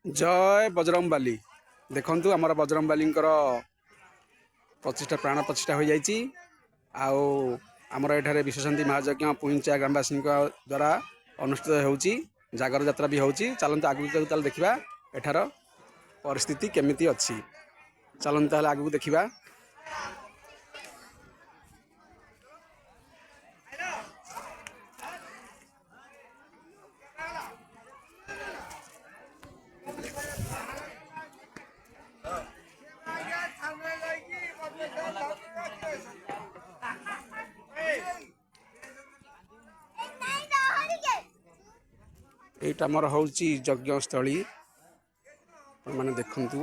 जय बजरंगबाली देखंतु आमर बजरंगबालींकर प्रतिष्ठा प्राण प्रतिष्ठा हो जाइए आमर एठारे विश्वशांति महायज्ञ पुंचा ग्रामवासी द्वारा अनुष्ठित होउची जागर यात्रा भी होउची। चलते आगू देखा एठार परिस्थिति केमिति अच्छी चलते आगू देखा। এইটা আমার হচ্ছে যজ্ঞস্থলী মানে দেখন্তু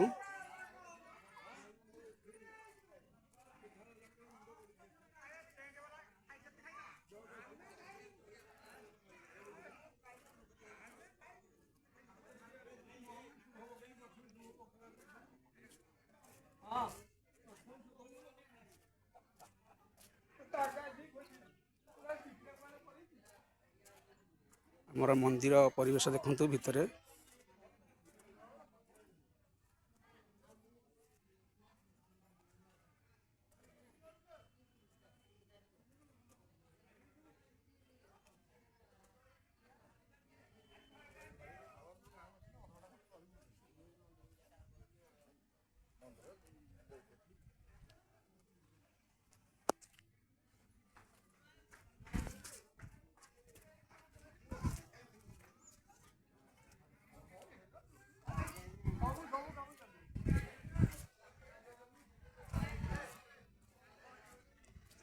आमर मंदिर परिवेश देखु भितर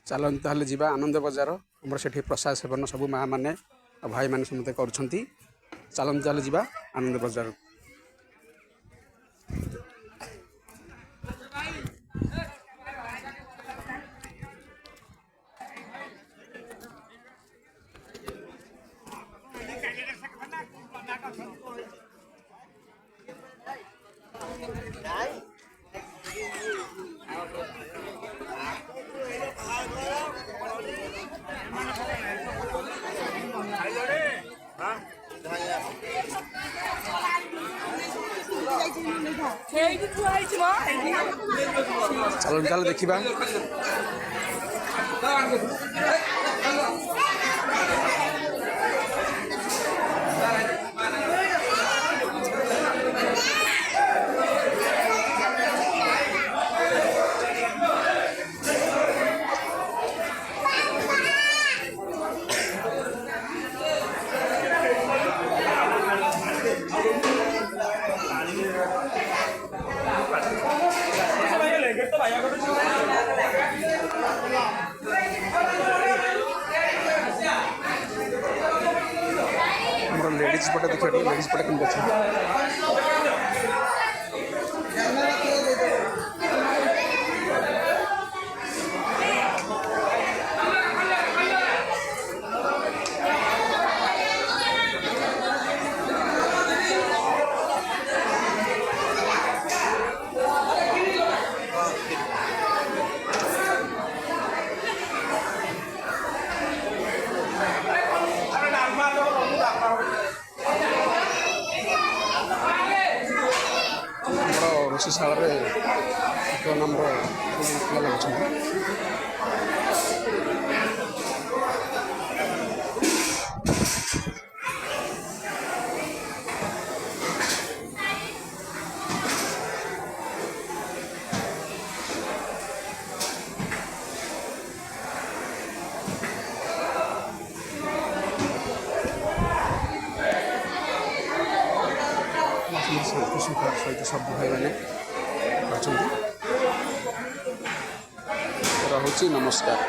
चलते ताहले जीवा आनंद बजार आमर से प्रसाद सेवन सब माँ मैंने भाई मैंने समस्त कर चलते ताहले जीवा आनंद बजार। चलो चलो देखा लेडीज पटे देखिए लेडीज पटे केमती अच्छे रोषशाल नंबर लगे सहित सब भाई मैंने रहुची। नमस्कार।